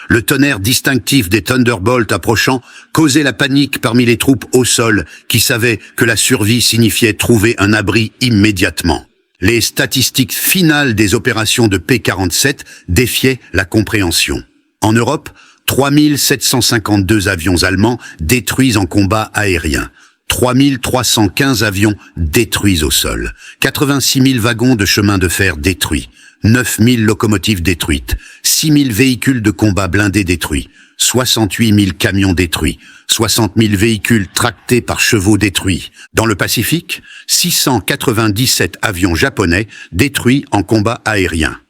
Le tonnerre distinctif des Thunderbolts approchant causait la panique parmi les troupes au sol qui savaient que la survie signifiait trouver un abri immédiatement. Les statistiques finales des opérations de P-47 défiaient la compréhension. En Europe, 3752 avions allemands détruits en combat aérien. 3315 avions détruits au sol, 86 000 wagons de chemin de fer détruits, 9 000 locomotives détruites, 6 000 véhicules de combat blindés détruits, 68 000 camions détruits, 60 000 véhicules tractés par chevaux détruits. Dans le Pacifique, 697 avions japonais détruits en combat aérien.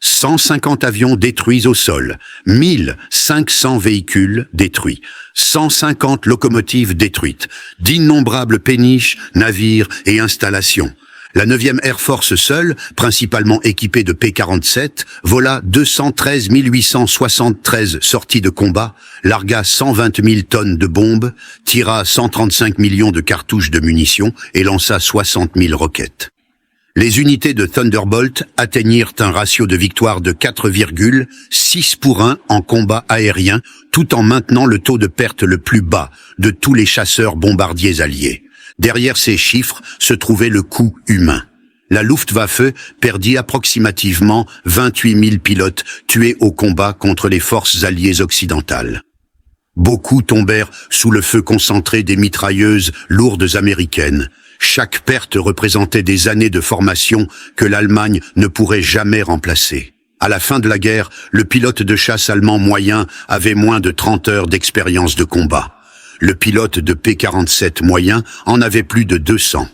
150 avions détruits au sol, 1500 véhicules détruits, 150 locomotives détruites, d'innombrables péniches, navires et installations. La 9e Air Force seule, principalement équipée de P-47, vola 213 873 sorties de combat, largua 120 000 tonnes de bombes, tira 135 millions de cartouches de munitions et lança 60 000 roquettes. Les unités de Thunderbolt atteignirent un ratio de victoire de 4,6 pour 1 en combat aérien, tout en maintenant le taux de perte le plus bas de tous les chasseurs bombardiers alliés. Derrière ces chiffres se trouvait le coût humain. La Luftwaffe perdit approximativement 28 000 pilotes tués au combat contre les forces alliées occidentales. Beaucoup tombèrent sous le feu concentré des mitrailleuses lourdes américaines. Chaque perte représentait des années de formation que l'Allemagne ne pourrait jamais remplacer. À la fin de la guerre, le pilote de chasse allemand moyen avait moins de 30 heures d'expérience de combat. Le pilote de P-47 moyen en avait plus de 200.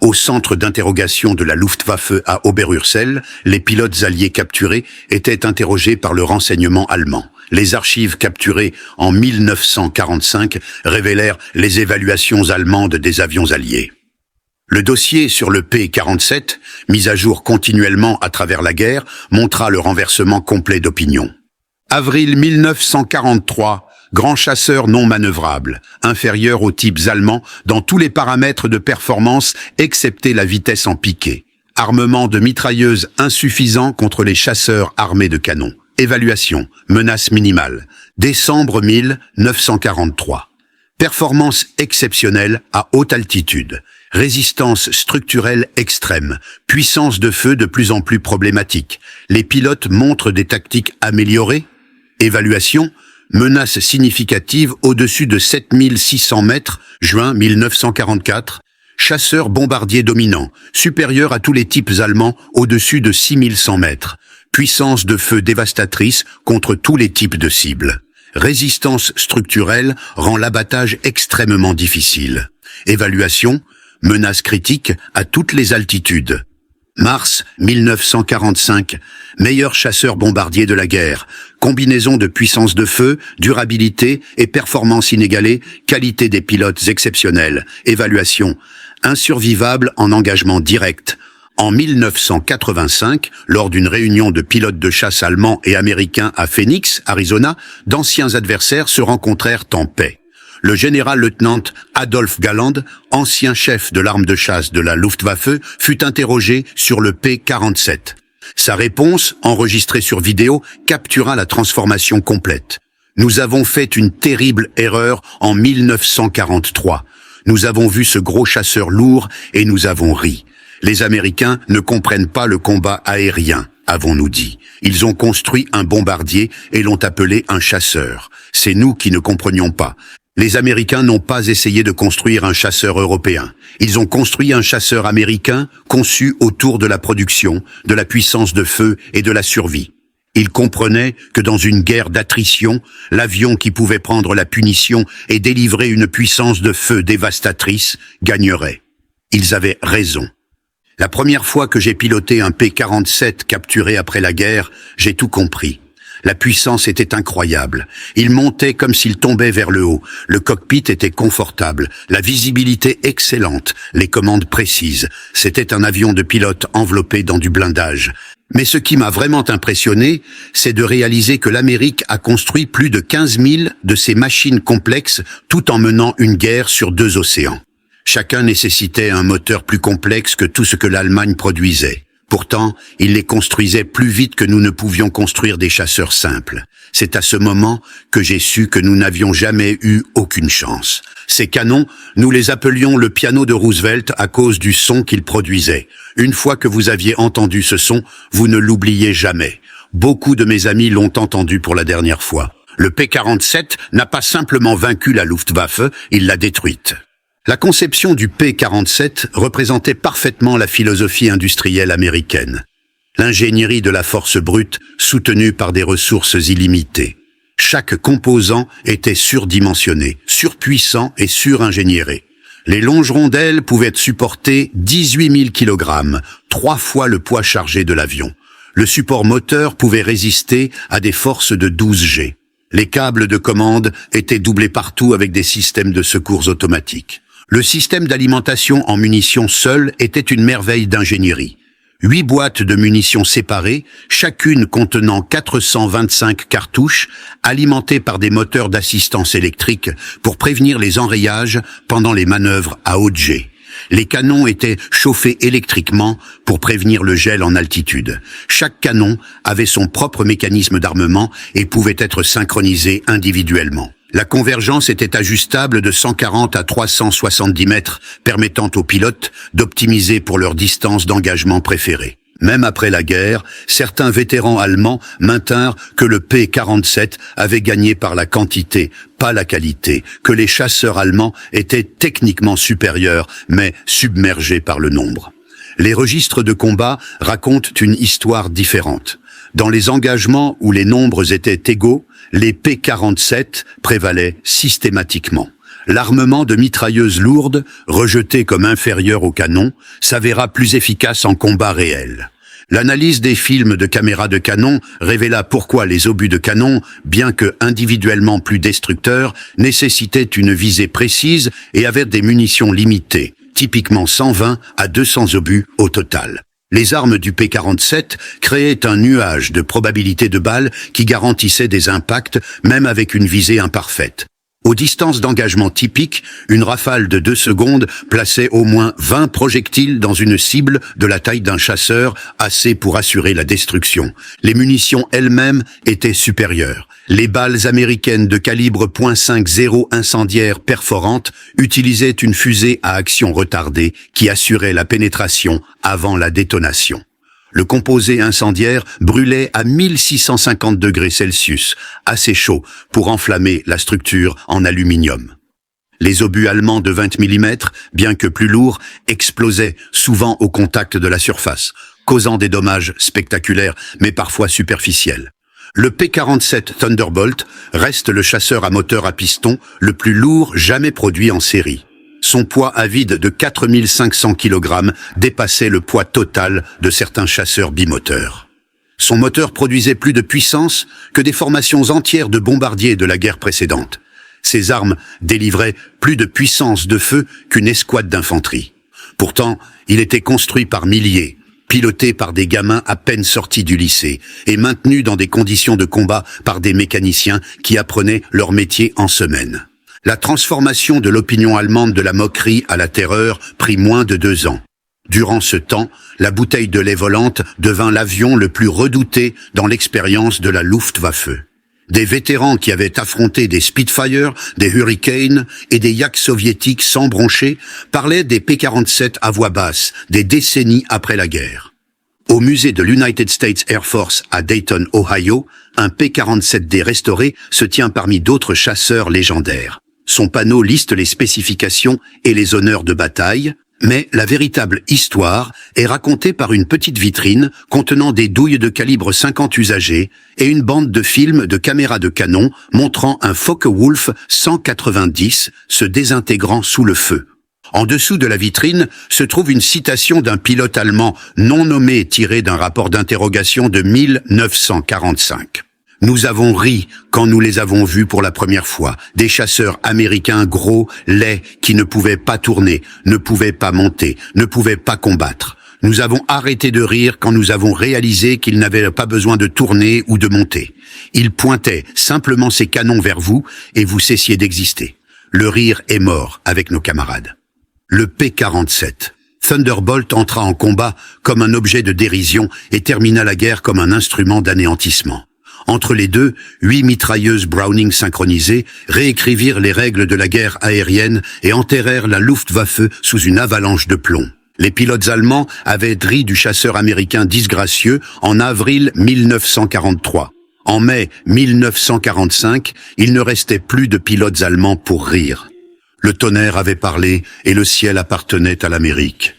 Au centre d'interrogation de la Luftwaffe à Oberursel, les pilotes alliés capturés étaient interrogés par le renseignement allemand. Les archives capturées en 1945 révélèrent les évaluations allemandes des avions alliés. Le dossier sur le P-47, mis à jour continuellement à travers la guerre, montra le renversement complet d'opinion. Avril 1943, grand chasseur non manœuvrable, inférieur aux types allemands dans tous les paramètres de performance excepté la vitesse en piqué. Armement de mitrailleuses insuffisant contre les chasseurs armés de canons. Évaluation, menace minimale. Décembre 1943. Performance exceptionnelle à haute altitude. Résistance structurelle extrême, puissance de feu de plus en plus problématique. Les pilotes montrent des tactiques améliorées. Évaluation, menace significative au-dessus de 7600 mètres, juin 1944. Chasseur bombardier dominant, supérieur à tous les types allemands au-dessus de 6100 mètres. Puissance de feu dévastatrice contre tous les types de cibles. Résistance structurelle rend l'abattage extrêmement difficile. Évaluation, menace critique à toutes les altitudes. Mars 1945, meilleur chasseur bombardier de la guerre. Combinaison de puissance de feu, durabilité et performance inégalée, qualité des pilotes exceptionnelle. Évaluation, insurvivable en engagement direct. En 1985, lors d'une réunion de pilotes de chasse allemands et américains à Phoenix, Arizona, d'anciens adversaires se rencontrèrent en paix. Le général-lieutenant Adolf Galland, ancien chef de l'arme de chasse de la Luftwaffe, fut interrogé sur le P-47. Sa réponse, enregistrée sur vidéo, captura la transformation complète. Nous avons fait une terrible erreur en 1943. Nous avons vu ce gros chasseur lourd et nous avons ri. Les Américains ne comprennent pas le combat aérien, avons-nous dit. Ils ont construit un bombardier et l'ont appelé un chasseur. C'est nous qui ne comprenions pas. Les Américains n'ont pas essayé de construire un chasseur européen. Ils ont construit un chasseur américain conçu autour de la production, de la puissance de feu et de la survie. Ils comprenaient que dans une guerre d'attrition, l'avion qui pouvait prendre la punition et délivrer une puissance de feu dévastatrice gagnerait. Ils avaient raison. La première fois que j'ai piloté un P-47 capturé après la guerre, j'ai tout compris. La puissance était incroyable. Il montait comme s'il tombait vers le haut. Le cockpit était confortable, la visibilité excellente, les commandes précises. C'était un avion de pilote enveloppé dans du blindage. Mais ce qui m'a vraiment impressionné, c'est de réaliser que l'Amérique a construit plus de 15 000 de ces machines complexes tout en menant une guerre sur 2 océans. Chacun nécessitait un moteur plus complexe que tout ce que l'Allemagne produisait. Pourtant, il les construisait plus vite que nous ne pouvions construire des chasseurs simples. C'est à ce moment que j'ai su que nous n'avions jamais eu aucune chance. Ces canons, nous les appelions le piano de Roosevelt à cause du son qu'ils produisaient. Une fois que vous aviez entendu ce son, vous ne l'oubliez jamais. Beaucoup de mes amis l'ont entendu pour la dernière fois. Le P-47 n'a pas simplement vaincu la Luftwaffe, il l'a détruite. La conception du P-47 représentait parfaitement la philosophie industrielle américaine. L'ingénierie de la force brute soutenue par des ressources illimitées. Chaque composant était surdimensionné, surpuissant et suringénieré. Les longerons d'ailes pouvaient supporter 18 000 kg, 3 fois le poids chargé de l'avion. Le support moteur pouvait résister à des forces de 12 G. Les câbles de commande étaient doublés partout avec des systèmes de secours automatiques. Le système d'alimentation en munitions seul était une merveille d'ingénierie. 8 boîtes de munitions séparées, chacune contenant 425 cartouches, alimentées par des moteurs d'assistance électrique pour prévenir les enrayages pendant les manœuvres à haute G. Les canons étaient chauffés électriquement pour prévenir le gel en altitude. Chaque canon avait son propre mécanisme d'armement et pouvait être synchronisé individuellement. La convergence était ajustable de 140 à 370 mètres, permettant aux pilotes d'optimiser pour leur distance d'engagement préférée. Même après la guerre, certains vétérans allemands maintinrent que le P-47 avait gagné par la quantité, pas la qualité, que les chasseurs allemands étaient techniquement supérieurs, mais submergés par le nombre. Les registres de combat racontent une histoire différente. Dans les engagements où les nombres étaient égaux, les P-47 prévalaient systématiquement. L'armement de mitrailleuses lourdes, rejeté comme inférieur au canon, s'avéra plus efficace en combat réel. L'analyse des films de caméras de canon révéla pourquoi les obus de canon, bien que individuellement plus destructeurs, nécessitaient une visée précise et avaient des munitions limitées, typiquement 120 à 200 obus au total. Les armes du P-47 créaient un nuage de probabilité de balles qui garantissait des impacts, même avec une visée imparfaite. Aux distances d'engagement typiques, une rafale de 2 secondes plaçait au moins 20 projectiles dans une cible de la taille d'un chasseur, assez pour assurer la destruction. Les munitions elles-mêmes étaient supérieures. Les balles américaines de calibre .50 incendiaires perforantes utilisaient une fusée à action retardée qui assurait la pénétration avant la détonation. Le composé incendiaire brûlait à 1650 degrés Celsius, assez chaud pour enflammer la structure en aluminium. Les obus allemands de 20 mm, bien que plus lourds, explosaient souvent au contact de la surface, causant des dommages spectaculaires mais parfois superficiels. Le P-47 Thunderbolt reste le chasseur à moteur à piston le plus lourd jamais produit en série. Son poids à vide de 4500 kg dépassait le poids total de certains chasseurs bimoteurs. Son moteur produisait plus de puissance que des formations entières de bombardiers de la guerre précédente. Ses armes délivraient plus de puissance de feu qu'une escouade d'infanterie. Pourtant, il était construit par milliers, piloté par des gamins à peine sortis du lycée et maintenu dans des conditions de combat par des mécaniciens qui apprenaient leur métier en semaine. La transformation de l'opinion allemande de la moquerie à la terreur prit moins de 2 ans. Durant ce temps, la bouteille de lait volante devint l'avion le plus redouté dans l'expérience de la Luftwaffe. Des vétérans qui avaient affronté des Spitfire, des Hurricane et des Yak soviétiques sans broncher parlaient des P-47 à voix basse, des décennies après la guerre. Au musée de l'United States Air Force à Dayton, Ohio, un P-47D restauré se tient parmi d'autres chasseurs légendaires. Son panneau liste les spécifications et les honneurs de bataille, mais la véritable histoire est racontée par une petite vitrine contenant des douilles de calibre 50 usagées et une bande de films de caméras de canon montrant un Focke-Wulf 190 se désintégrant sous le feu. En dessous de la vitrine se trouve une citation d'un pilote allemand non nommé tiré d'un rapport d'interrogation de 1945. Nous avons ri quand nous les avons vus pour la première fois, des chasseurs américains gros, laids, qui ne pouvaient pas tourner, ne pouvaient pas monter, ne pouvaient pas combattre. Nous avons arrêté de rire quand nous avons réalisé qu'ils n'avaient pas besoin de tourner ou de monter. Ils pointaient simplement ces canons vers vous et vous cessiez d'exister. Le rire est mort avec nos camarades. Le P-47. Thunderbolt entra en combat comme un objet de dérision et termina la guerre comme un instrument d'anéantissement. Entre les deux, 8 mitrailleuses Browning synchronisées réécrivirent les règles de la guerre aérienne et enterrèrent la Luftwaffe sous une avalanche de plomb. Les pilotes allemands avaient ri du chasseur américain disgracieux en avril 1943. En mai 1945, il ne restait plus de pilotes allemands pour rire. Le tonnerre avait parlé et le ciel appartenait à l'Amérique.